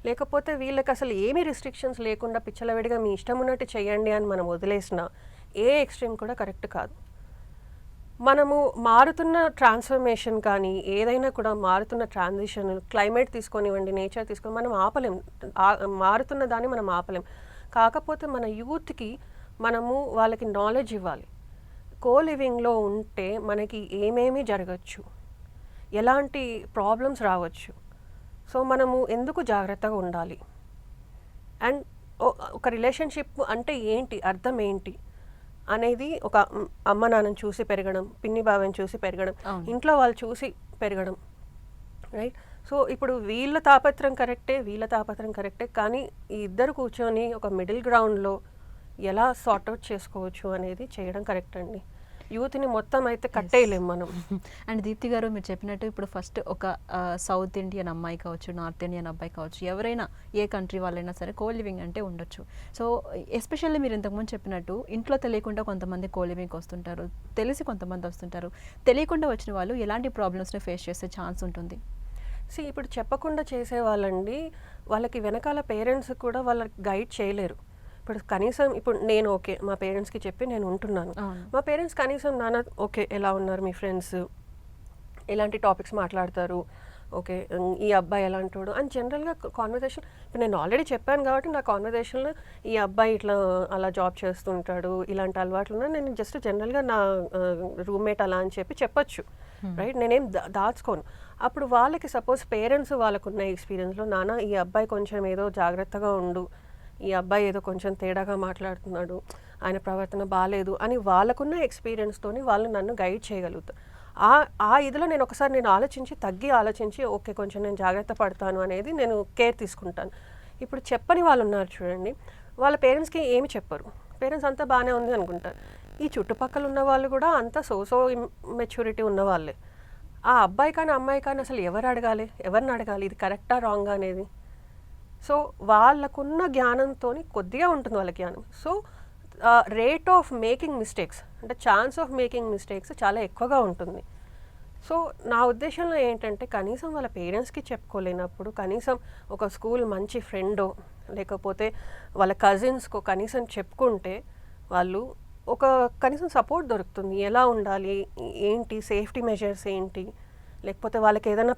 లేకపోతే వీళ్ళకి అసలు ఏమీ రిస్ట్రిక్షన్స్ లేకుండా పిచ్చలవిడిగా మీ ఇష్టం ఉన్నట్టు చేయండి అని మనం వదిలేసినా ఏ ఎక్స్ట్రీమ్ కూడా కరెక్ట్ కాదు. మనము మారుతున్న ట్రాన్స్ఫర్మేషన్ కానీ ఏదైనా కూడా మారుతున్న ట్రాన్సిషన్, క్లైమేట్ తీసుకొనివ్వండి, నేచర్ తీసుకొని మనం ఆపలేం, మారుతున్న దాన్ని మనం ఆపలేం. కాకపోతే మన యూత్కి మనము వాళ్ళకి నాలెడ్జ్ ఇవ్వాలి. కో లివింగ్లో ఉంటే మనకి ఏమేమి జరగచ్చు, ఎలాంటి ప్రాబ్లమ్స్ రావచ్చు, సో మనము ఎందుకు జాగ్రత్తగా ఉండాలి, అండ్ ఒక రిలేషన్షిప్ అంటే ఏంటి, అర్థం ఏంటి అనేది ఒక అమ్మ నాన్నని చూసి పెరగడం, పిన్ని బావని చూసి పెరగడం, ఇంట్లో వాళ్ళు చూసి పెరగడం, రైట్. సో ఇప్పుడు వీళ్ళ తాపత్రం కరెక్టే, కానీ ఈ ఇద్దరు కూర్చొని ఒక మిడిల్ గ్రౌండ్లో ఎలా సార్ట్అవుట్ చేసుకోవచ్చు అనేది చేయడం కరెక్ట్ అండి. యూత్ని మొత్తం అయితే కట్టేయలేం మనం. అండ్ దీప్తి గారు, మీరు చెప్పినట్టు ఇప్పుడు ఫస్ట్ ఒక సౌత్ ఇండియన్ అమ్మాయి కావచ్చు, నార్త్ ఇండియన్ అబ్బాయి కావచ్చు, ఎవరైనా ఏ కంట్రీ వాళ్ళైనా సరే కో లివింగ్ అంటే ఉండొచ్చు. సో ఎస్పెషల్లీ మీరు ఇంతకుముందు చెప్పినట్టు ఇంట్లో తెలియకుండా కొంతమంది కో లివింగ్కి వస్తుంటారు, తెలిసి కొంతమంది వస్తుంటారు. తెలియకుండా వచ్చిన వాళ్ళు ఎలాంటి ప్రాబ్లమ్స్ని ఫేస్ చేసే ఛాన్స్ ఉంటుంది? ఇప్పుడు చెప్పకుండా చేసేవాళ్ళండి, వాళ్ళకి వెనకాల పేరెంట్స్ కూడా వాళ్ళకి గైడ్ చేయలేరు. ఇప్పుడు కనీసం ఇప్పుడు నేను ఓకే మా పేరెంట్స్కి చెప్పి నేను ఉంటున్నాను, మా పేరెంట్స్ కనీసం నాన్న ఓకే ఎలా ఉన్నారు మీ ఫ్రెండ్స్, ఎలాంటి టాపిక్స్ మాట్లాడతారు, ఓకే ఈ అబ్బాయి ఎలాంటోడు అని జనరల్గా కాన్వర్జేషన్. ఇప్పుడు నేను ఆల్రెడీ చెప్పాను కాబట్టి నా కాన్వర్జేషన్లో ఈ అబ్బాయి ఇట్లా అలా జాబ్ చేస్తుంటాడు, ఇలాంటి అలవాట్లు ఉన్నాయి, నేను జస్ట్ జనరల్గా నా రూమ్మేట్ అలా అని చెప్పొచ్చు, రైట్? నేనేం దాచుకోను. అప్పుడు వాళ్ళకి సపోజ్ పేరెంట్స్ వాళ్ళకున్న ఎక్స్పీరియన్స్లో, నాన్న ఈ అబ్బాయి కొంచెం ఏదో జాగ్రత్తగా ఉండు, ఈ అబ్బాయి ఏదో కొంచెం తేడాగా మాట్లాడుతున్నాడు, ఆయన ప్రవర్తన బాగాలేదు అని వాళ్ళకున్న ఎక్స్పీరియన్స్తోని వాళ్ళు నన్ను గైడ్ చేయగలుగుతారు. ఆ ఇదిలో నేను ఒకసారి ఆలోచించి ఓకే కొంచెం నేను జాగ్రత్త పడతాను అనేది నేను కేర్ తీసుకుంటాను. ఇప్పుడు చెప్పని వాళ్ళు ఉన్నారు చూడండి, వాళ్ళ పేరెంట్స్కి ఏమి చెప్పరు, పేరెంట్స్ అంతా బాగానే ఉంది అనుకుంటారు. ఈ చుట్టుపక్కల ఉన్న వాళ్ళు కూడా అంతా సో మెచ్యూరిటీ ఉన్న వాళ్ళే. ఆ అబ్బాయి కానీ అమ్మాయి కానీ అసలు ఎవరిని అడగాలి ఇది కరెక్టా రాంగా అనేది? సో వాళ్ళకున్న జ్ఞానంతో కొద్దిగా ఉంటుంది వాళ్ళ జ్ఞానం. So rate of making mistakes అంటే ఛాన్స్ ఆఫ్ మేకింగ్ మిస్టేక్స్ చాలా ఎక్కువగా ఉంటుంది. సో నా ఉద్దేశంలో ఏంటంటే కనీసం వాళ్ళ పేరెంట్స్కి చెప్పుకోలేనప్పుడు కనీసం ఒక స్కూల్ మంచి ఫ్రెండో లేకపోతే వాళ్ళ కజిన్స్కో కనీసం చెప్పుకుంటే వాళ్ళు ఒక కనీసం సపోర్ట్ దొరుకుతుంది. ఎలా ఉండాలి, ఏంటి సేఫ్టీ మెజర్స్ ఏంటి, లేకపోతే వాళ్ళకి ఏదైనా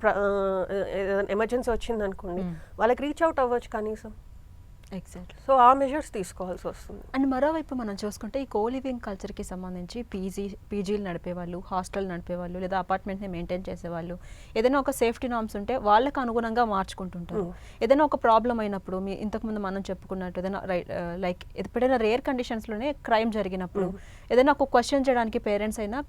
ఎమర్జెన్సీ వచ్చిందనుకోండి వాళ్ళకి రీచ్ అవుట్ అవ్వచ్చు కనీసం. ఎగ్జాక్ట్లీ. సో ఆ మెజర్స్ తీసుకోవాల్సి వస్తుంది. అండ్ మరోవైపు మనం చూసుకుంటే ఈ కోలివింగ్ కల్చర్కి సంబంధించి పీజీలు నడిపేవాళ్ళు, హాస్టల్ నడిపేవాళ్ళు, లేదా అపార్ట్మెంట్ని మెయింటైన్ చేసేవాళ్ళు ఏదైనా ఒక సేఫ్టీ నామ్స్ ఉంటే వాళ్ళకు అనుగుణంగా మార్చుకుంటుంటారు. ఏదైనా ఒక ప్రాబ్లం అయినప్పుడు ఇంతకుముందు మనం చెప్పుకున్నట్టు ఏదైనా లైక్ ఎప్పుడైనా రేర్ కండిషన్స్లోనే క్రైమ్ జరిగినప్పుడు ఏదైనా ఒక క్వశ్చన్ చేయడానికి పేరెంట్స్ అయినా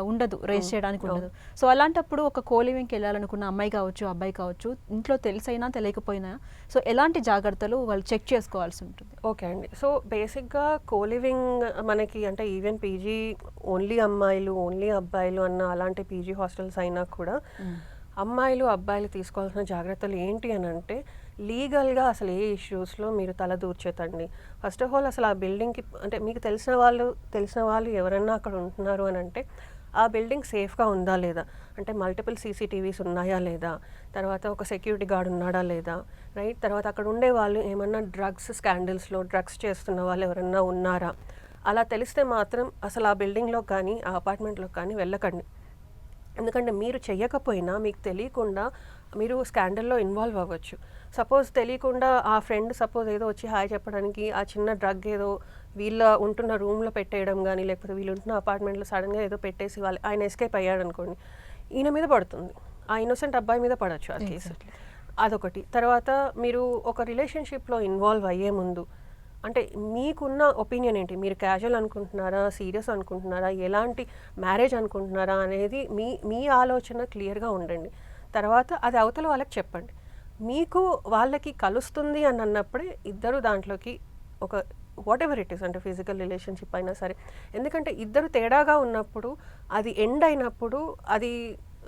ఉండదు, రేస్ చేయడానికి ఉండదు. సో అలాంటప్పుడు ఒక కోలివింగ్కి వెళ్ళాలనుకున్న అమ్మాయి కావచ్చు, అబ్బాయి కావచ్చు, ఇంట్లో తెలిసైనా తెలియకపోయినా సో ఎలాంటి జాగ్రత్తలు వాళ్ళు చెక్ చేసుకోవాల్సి ఉంటుంది? ఓకే అండి. సో బేసిక్గా కోలివింగ్ మనకి అంటే ఈవెన్ పీజీ ఓన్లీ అమ్మాయిలు ఓన్లీ అబ్బాయిలు అన్న అలాంటి పీజీ హాస్టల్స్ అయినా కూడా అమ్మాయిలు అబ్బాయిలు తీసుకోవాల్సిన జాగ్రత్తలు ఏంటి అని అంటే లీగల్గా అసలు ఏ ఇష్యూస్లో మీరు తల దూర్చేతండి. ఫస్ట్ ఆఫ్ ఆల్ అసలు ఆ బిల్డింగ్కి అంటే మీకు తెలిసిన వాళ్ళు ఎవరన్నా అక్కడ ఉంటున్నారు అని అంటే ఆ బిల్డింగ్ సేఫ్గా ఉందా లేదా, అంటే మల్టిపుల్ సీసీటీవీస్ ఉన్నాయా లేదా, తర్వాత ఒక సెక్యూరిటీ గార్డ్ ఉన్నాడా లేదా, రైట్? తర్వాత అక్కడ ఉండే వాళ్ళు ఏమన్నా డ్రగ్స్ స్కాండల్స్లో డ్రగ్స్ చేస్తున్న వాళ్ళు ఎవరన్నా ఉన్నారా, అలా తెలిస్తే మాత్రం అసలు ఆ బిల్డింగ్లో కానీ ఆ అపార్ట్మెంట్లో కానీ వెళ్ళకండి. ఎందుకంటే మీరు చెయ్యకపోయినా మీకు తెలియకుండా మీరు స్కాండల్లో ఇన్వాల్వ్ అవ్వచ్చు. సపోజ్ తెలియకుండా ఆ ఫ్రెండ్ సపోజ్ ఏదో వచ్చి హాయ్ చెప్పడానికి ఆ చిన్న డ్రగ్ ఏదో వీళ్ళ ఉంటున్న రూమ్లో పెట్టేయడం కానీ లేకపోతే వీళ్ళు ఉంటున్న అపార్ట్మెంట్లో సడన్గా ఏదో పెట్టేసి ఆయన ఎస్కేప్ అయ్యాడు అనుకోండి, ఈయన మీద పడుతుంది, ఆ ఇన్నోసెంట్ అబ్బాయి మీద పడవచ్చు ఆ కేసు. అదొకటి. తర్వాత మీరు ఒక రిలేషన్షిప్లో ఇన్వాల్వ్ అయ్యే ముందు అంటే మీకున్న ఒపీనియన్ ఏంటి, మీరు క్యాజువల్ అనుకుంటున్నారా, సీరియస్ అనుకుంటున్నారా, ఎలాంటి మ్యారేజ్ అనుకుంటున్నారా అనేది మీ ఆలోచన క్లియర్గా ఉండండి. తర్వాత అది అవతల వాళ్ళకి చెప్పండి. మీకు వాళ్ళకి కలుస్తుంది అని అన్నప్పుడే ఇద్దరు దాంట్లోకి ఒక వాట్ ఎవర్ ఇట్ ఈస్ అంటే ఫిజికల్ రిలేషన్షిప్ అయినా సరే, ఎందుకంటే ఇద్దరు తేడాగా ఉన్నప్పుడు అది ఎండ్ అయినప్పుడు అది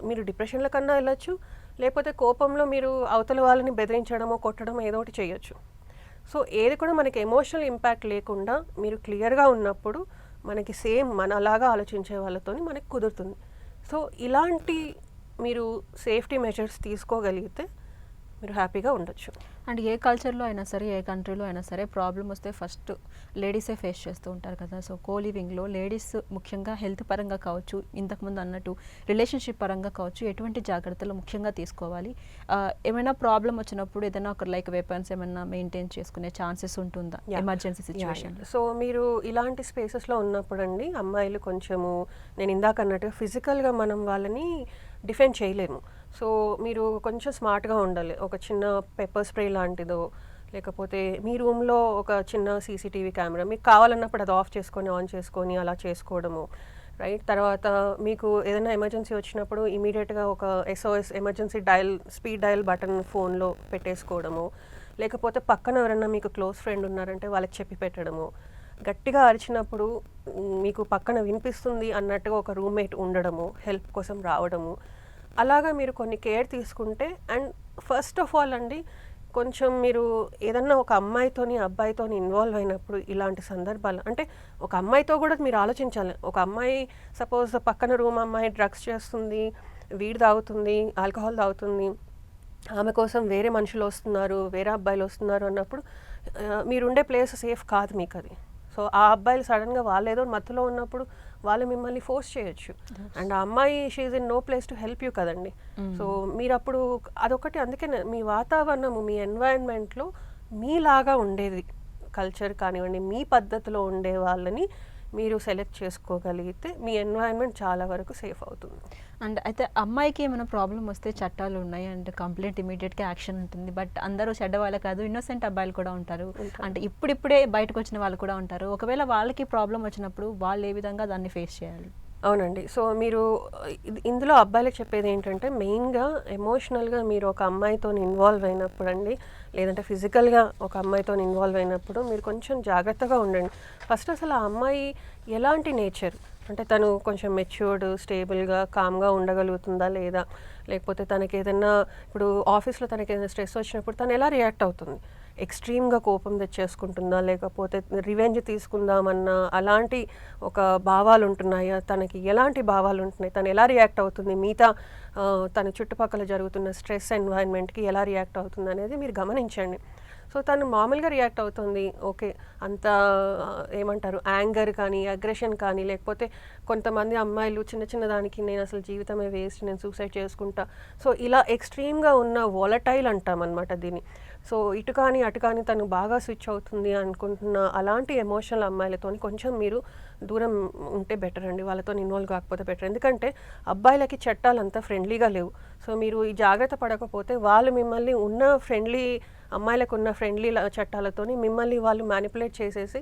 మీరు డిప్రెషన్ల కన్నా వెళ్ళచ్చు, లేకపోతే కోపంలో మీరు అవతల వాళ్ళని బెదిరించడమో కొట్టడమో ఏదో ఒకటి చేయొచ్చు. సో ఏది కూడా మనకి ఎమోషనల్ ఇంపాక్ట్ లేకుండా మీరు క్లియర్గా ఉన్నప్పుడు మనకి సేమ్ మనలాగా ఆలోచించే వాళ్ళతో మనకి కుదురుతుంది. సో ఇలాంటి మీరు సేఫ్టీ మెజర్స్ తీసుకోగలిగితే మీరు హ్యాపీగా ఉండొచ్చు. అండ్ ఏ కల్చర్లో అయినా సరే, ఏ కంట్రీలో అయినా సరే ప్రాబ్లం వస్తే ఫస్ట్ లేడీసే ఫేస్ చేస్తూ ఉంటారు కదా. సో కోలివింగ్లో లేడీస్ ముఖ్యంగా హెల్త్ పరంగా కావచ్చు, ఇంతకుముందు అన్నట్టు రిలేషన్షిప్ పరంగా కావచ్చు, ఎటువంటి జాగ్రత్తలు ముఖ్యంగా తీసుకోవాలి? ఏమైనా ప్రాబ్లం వచ్చినప్పుడు ఏదైనా ఒక లైక్ వెపన్స్ ఏమైనా మెయింటైన్ చేసుకునే ఛాన్సెస్ ఉంటుందా ఎమర్జెన్సీ సిచ్యువేషన్? సో మీరు ఇలాంటి స్పేసెస్లో ఉన్నప్పుడు అండి అమ్మాయిలు కొంచెము నేను ఇందాక అన్నట్టుగా ఫిజికల్గా మనం వాళ్ళని డిఫెండ్ చేయలేము. సో మీరు కొంచెం స్మార్ట్గా ఉండాలి. ఒక చిన్న పెప్పర్ స్ప్రే లాంటిదో లేకపోతే మీ రూమ్లో ఒక చిన్న సీసీటీవీ కెమెరా మీకు కావాలన్నప్పుడు అది ఆఫ్ చేసుకొని ఆన్ చేసుకొని అలా చేసుకోవడము, రైట్? తర్వాత మీకు ఏదైనా ఎమర్జెన్సీ వచ్చినప్పుడు ఇమీడియట్గా ఒక SOS emergency speed dial button ఫోన్లో పెట్టేసుకోవడము, లేకపోతే పక్కన ఎవరైనా మీకు క్లోజ్ ఫ్రెండ్ ఉన్నారంటే వాళ్ళకి చెప్పి పెట్టడము, గట్టిగా అరిచినప్పుడు మీకు పక్కన వినిపిస్తుంది అన్నట్టుగా ఒక రూమ్మేట్ ఉండడము, హెల్ప్ కోసం రావడము, అలాగా మీరు కొన్ని కేర్ తీసుకుంటే. అండ్ ఫస్ట్ ఆఫ్ ఆల్ అండి కొంచెం మీరు ఏదన్నా ఒక అమ్మాయితోని అబ్బాయితోని ఇన్వాల్వ్ అయినప్పుడు ఇలాంటి సందర్భాలు అంటే ఒక అమ్మాయితో కూడా మీరు ఆలోచించాలి. ఒక అమ్మాయి సపోజ్ పక్కన రూమ్ అమ్మాయి డ్రగ్స్ చేస్తుంది, వీడి తాగుతుంది, ఆల్కహాల్ తాగుతుంది, ఆమె కోసం వేరే మనుషులు వస్తున్నారు, వేరే అబ్బాయిలు వస్తున్నారు అన్నప్పుడు మీరుండే ప్లేస్ సేఫ్ కాదు మీకు అది. సో ఆ అబ్బాయిలు సడన్గా వాళ్ళు ఏదో మత్తులో ఉన్నప్పుడు వాళ్ళు మిమ్మల్ని ఫోర్స్ చేయొచ్చు. అండ్ ఆ అమ్మాయి she in no place to help you కదండి. సో మీరు అప్పుడు అదొకటి, అందుకే మీ వాతావరణము, మీ ఎన్వైరన్మెంట్లో మీలాగా ఉండేది కల్చర్ కానివ్వండి, మీ పద్ధతిలో ఉండే వాళ్ళని మీరు సెలెక్ట్ చేసుకోగలిగితే మీ ఎన్వైరన్మెంట్ చాలా వరకు సేఫ్ అవుతుంది. అండ్ అయితే అమ్మాయికి ఏమైనా ప్రాబ్లం వస్తే చట్టాలు ఉన్నాయి అండ్ కంప్లైంట్ ఇమీడియట్గా యాక్షన్ ఉంటుంది. బట్ అందరూ చెడ్డ వాళ్ళు కాదు, ఇన్నోసెంట్ అబ్బాయిలు కూడా ఉంటారు. అంటే ఇప్పుడిప్పుడే బయటకు వచ్చిన వాళ్ళు కూడా ఉంటారు. ఒకవేళ వాళ్ళకి ప్రాబ్లం వచ్చినప్పుడు వాళ్ళు ఏ విధంగా దాన్ని ఫేస్ చేయాలి? అవునండి. సో మీరు ఇందులో అబ్బాయిలకు చెప్పేది ఏంటంటే, మెయిన్గా ఎమోషనల్గా మీరు ఒక అమ్మాయితో ఇన్వాల్వ్ అయినప్పుడు అండి, లేదంటే ఫిజికల్గా ఒక అమ్మాయితో ఇన్వాల్వ్ అయినప్పుడు మీరు కొంచెం జాగ్రత్తగా ఉండండి. ఫస్ట్ అసలు ఆ అమ్మాయి ఎలాంటి నేచర్, అంటే తను కొంచెం మెచ్యూర్డ్, స్టేబుల్గా, కామ్గా ఉండగలుగుతుందా లేదా, లేకపోతే తనకి ఏదైనా ఇప్పుడు ఆఫీస్లో తనకి ఏదైనా స్ట్రెస్ వచ్చినప్పుడు తను ఎలా రియాక్ట్ అవుతుంది, ఎక్స్ట్రీమ్గా కోపం తెచ్చేసుకుంటుందా, లేకపోతే రివెంజ్ తీసుకుందామన్న అలాంటి ఒక భావాలు ఉంటున్నాయా, తనకి ఎలాంటి భావాలు ఉంటున్నాయి, తను ఎలా రియాక్ట్ అవుతుంది, మిగతా తన చుట్టుపక్కల జరుగుతున్న స్ట్రెస్ ఎన్వైరన్మెంట్కి ఎలా రియాక్ట్ అవుతుంది అనేది మీరు గమనించండి. సో తను మామూలుగా రియాక్ట్ అవుతుంది, ఓకే, అంత ఏమంటారు యాంగర్ కానీ అగ్రెషన్ కానీ, లేకపోతే కొంతమంది అమ్మాయిలు చిన్న చిన్న దానికి నేను అసలు జీవితమే వేస్ట్, నేను సూసైడ్ చేసుకుంటా, సో ఇలా ఎక్స్ట్రీమ్గా ఉన్న వాలటైల్ అంటాం అనమాట దీన్ని. సో ఇటు కానీ అటు కానీ తను బాగా స్విచ్ అవుతుంది అనుకుంటున్న అలాంటి ఎమోషనల్ అమ్మాయిలతో కొంచెం మీరు దూరం ఉంటే బెటర్ అండి, వాళ్ళతో ఇన్వాల్వ్ కాకపోతే బెటర్. ఎందుకంటే అబ్బాయిలకి చట్టాలు అంతా ఫ్రెండ్లీగా లేవు. సో మీరు ఈ జాగ్రత్త పడకపోతే వాళ్ళు మిమ్మల్ని ఉన్న ఫ్రెండ్లీ అమ్మాయిలకు ఉన్న ఫ్రెండ్లీ చట్టాలతోని మిమ్మల్ని వాళ్ళు మ్యానిపులేట్ చేసేసి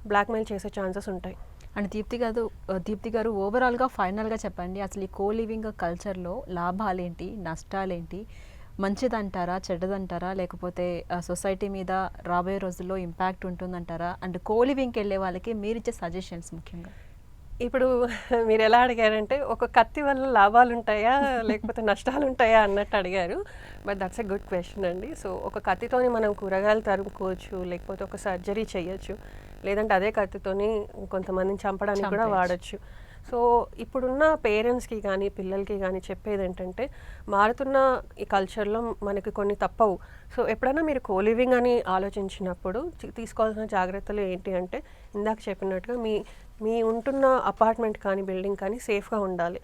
బ్లాక్మెయిల్ చేసే ఛాన్సెస్ ఉంటాయి. అండ్ దీప్తి గారు ఓవరాల్గా ఫైనల్గా చెప్పండి, అసలు ఈ కో లివింగ్ కల్చర్లో లాభాలేంటి, నష్టాలేంటి, మంచిదంటారా, చెడ్డదంటారా, లేకపోతే సొసైటీ మీద రాబోయే రోజుల్లో ఇంపాక్ట్ ఉంటుందంటారా? అండ్ కో లివింగ్కి వెళ్ళే వాళ్ళకి మీరు ఇచ్చే సజెషన్స్ ముఖ్యంగా. ఇప్పుడు మీరు ఎలా అడిగారంటే, ఒక కత్తి వల్ల లాభాలు ఉంటాయా లేకపోతే నష్టాలు ఉంటాయా అన్నట్టు అడిగారు. But that's a good question అండి. సో ఒక కత్తితోని మనం కూరగాయలు తరుముకోవచ్చు, లేకపోతే ఒక సర్జరీ చేయొచ్చు, లేదంటే అదే కత్తితోని కొంతమందిని చంపడానికి కూడా వాడచ్చు. సో ఇప్పుడున్న పేరెంట్స్కి కానీ పిల్లలకి కానీ చెప్పేది ఏంటంటే, మారుతున్న ఈ కల్చర్లో మనకి కొన్ని తప్పవు. సో ఎప్పుడైనా మీరు కో లివింగ్ అని ఆలోచించినప్పుడు తీసుకోవాల్సిన జాగ్రత్తలు ఏంటి అంటే, ఇందాక చెప్పినట్టుగా మీ ఉంటున్న అపార్ట్మెంట్ కానీ బిల్డింగ్ కానీ సేఫ్గా ఉండాలి.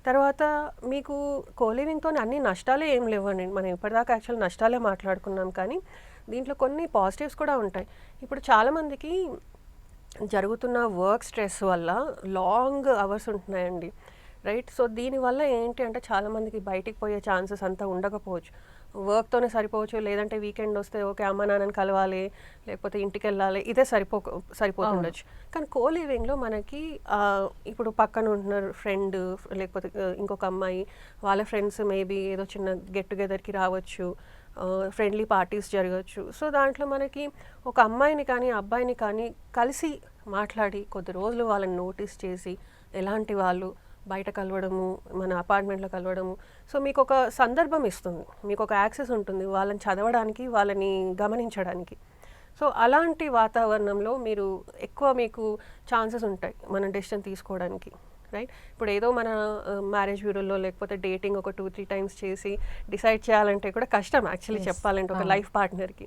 తర్వాత మీకు కో లివింగ్తో అన్ని నష్టాలే ఏం లేవండి. మనం ఇప్పటిదాకా యాక్చువల్ నష్టాలే మాట్లాడుకున్నాం, కానీ దీంట్లో కొన్ని పాజిటివ్స్ కూడా ఉంటాయి. ఇప్పుడు చాలామందికి జరుగుతున్న వర్క్ స్ట్రెస్ వల్ల లాంగ్ అవర్స్ ఉంటున్నాయండి, రైట్? సో దీనివల్ల ఏంటి అంటే, చాలామందికి బయటికి పోయే ఛాన్సెస్ అంతా ఉండకపోవచ్చు, వర్క్తోనే సరిపోవచ్చు, లేదంటే వీకెండ్ వస్తే ఓకే అమ్మ నాన్నని కలవాలి, లేకపోతే ఇంటికి వెళ్ళాలి, ఇదే సరిపోతుండొచ్చు. కానీ కో లివింగ్లో మనకి ఇప్పుడు పక్కన ఉంటున్నారు ఫ్రెండ్, లేకపోతే ఇంకొక అమ్మాయి, వాళ్ళ ఫ్రెండ్స్ మేబీ ఏదో చిన్న గెట్ టుగెదర్కి రావచ్చు, ఫ్రెండ్లీ పార్టీస్ జరగచ్చు. సో దాంట్లో మనకి ఒక అమ్మాయిని కానీ అబ్బాయిని కానీ కలిసి మాట్లాడి కొద్ది రోజులు వాళ్ళని నోటీస్ చేసి, ఎలాంటి వాళ్ళు బయట కలవడము, మన అపార్ట్మెంట్లో కలవడము, సో మీకు ఒక సందర్భం ఇస్తుంది, మీకు ఒక యాక్సెస్ ఉంటుంది వాళ్ళని చదవడానికి, వాళ్ళని గమనించడానికి. సో అలాంటి వాతావరణంలో మీరు ఎక్కువ మీకు ఛాన్సెస్ ఉంటాయి మన డెసిషన్ తీసుకోవడానికి, రైట్? ఇప్పుడు ఏదో మన మ్యారేజ్ బ్యూరోలో లేకపోతే డేటింగ్ ఒక 2-3 టైమ్స్ చేసి డిసైడ్ చేయాలంటే కూడా కష్టం యాక్చువల్లీ చెప్పాలంటే ఒక లైఫ్ పార్ట్నర్కి.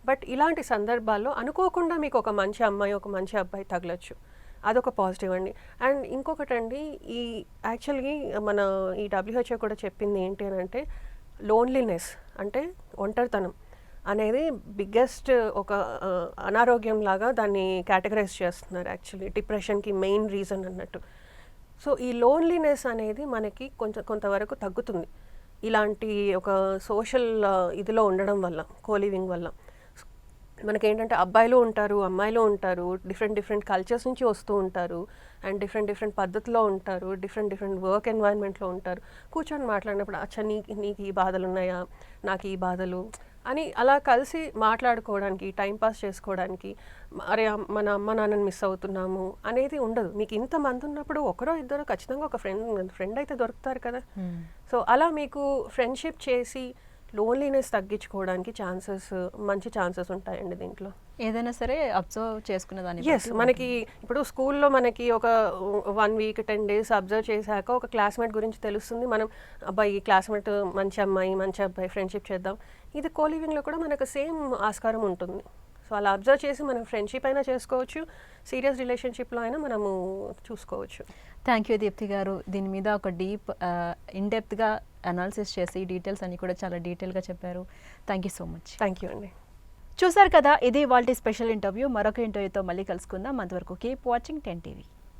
బట్ ఇలాంటి సందర్భాల్లో అనుకోకుండా మీకు ఒక మంచి అమ్మాయి, ఒక మంచి అబ్బాయి తగలచ్చు, అదొక పాజిటివ్ అండి. అండ్ ఇంకొకటండి, ఈ యాక్చువల్గా మన ఈ WHO కూడా చెప్పింది ఏంటి అని అంటే, లోన్లీనెస్ అంటే ఒంటరితనం అనేది బిగ్గెస్ట్ ఒక అనారోగ్యం లాగా దాన్ని కేటగరైజ్ చేస్తున్నారు యాక్చువల్లీ, డిప్రెషన్కి మెయిన్ రీజన్ అన్నట్టు. సో ఈ లోన్లీనెస్ అనేది మనకి కొంతవరకు తగ్గుతుంది ఇలాంటి ఒక సోషల్ ఇదిలో ఉండడం వల్ల, కోలివింగ్ వల్ల. మనకేంటంటే అబ్బాయిలు ఉంటారు, అమ్మాయిలు ఉంటారు, డిఫరెంట్ కల్చర్స్ నుంచి వస్తూ ఉంటారు, అండ్ డిఫరెంట్ పద్ధతిలో ఉంటారు, డిఫరెంట్ వర్క్ ఎన్వైరన్మెంట్లో ఉంటారు. కూర్చొని మాట్లాడినప్పుడు అచ్చా నీకు ఈ బాధలు ఉన్నాయా, నాకు ఈ బాధలు అని అలా కలిసి మాట్లాడుకోవడానికి, టైంపాస్ చేసుకోవడానికి, అరే మన అమ్మ నాన్నని మిస్ అవుతున్నాము అనేది ఉండదు. మీకు ఇంతమంది ఉన్నప్పుడు ఒకరో ఇద్దరు ఖచ్చితంగా ఒక ఫ్రెండ్ అయితే దొరుకుతారు కదా. సో అలా మీకు ఫ్రెండ్షిప్ చేసి లోన్లీనెస్ తగ్గించుకోవడానికి మంచి ఛాన్సెస్ ఉంటాయండి దీంట్లో. ఏదైనా సరే అబ్జర్వ్ చేసుకునే దాన్ని. ఎస్, మనకి ఇప్పుడు స్కూల్లో మనకి ఒక 1 వీక్ 10 డేస్ అబ్జర్వ్ చేశాక ఒక క్లాస్మేట్ గురించి తెలుస్తుంది. మనం అబ్బాయి ఈ క్లాస్మేట్ మంచి అమ్మాయి మంచి అబ్బాయి ఫ్రెండ్షిప్ చేద్దాం. ఇది కోలివింగ్లో కూడా మనకు సేమ్ ఆస్కారం ఉంటుంది. సో అలా అబ్జర్వ్ చేసి మనం ఫ్రెండ్షిప్ అయినా చేసుకోవచ్చు, సీరియస్ రిలేషన్షిప్లో అయినా మనము చూసుకోవచ్చు. థ్యాంక్ యూ దీప్తి గారు. దీని మీద ఒక డీప్ ఇన్డెప్త్గా అనాలిసిస్ చేసి డీటెయిల్స్ అన్ని కూడా చాలా డీటెయిల్గా చెప్పారు. Thank you so much. Thank you అండి. చూసారు కదా, ఇది వాళ్ళ స్పెషల్ ఇంటర్వ్యూ. మరొక ఇంటర్వ్యూతో మళ్ళీ కలుసుకుందాం. అంతవరకు కీప్ వాచింగ్ 10 TV.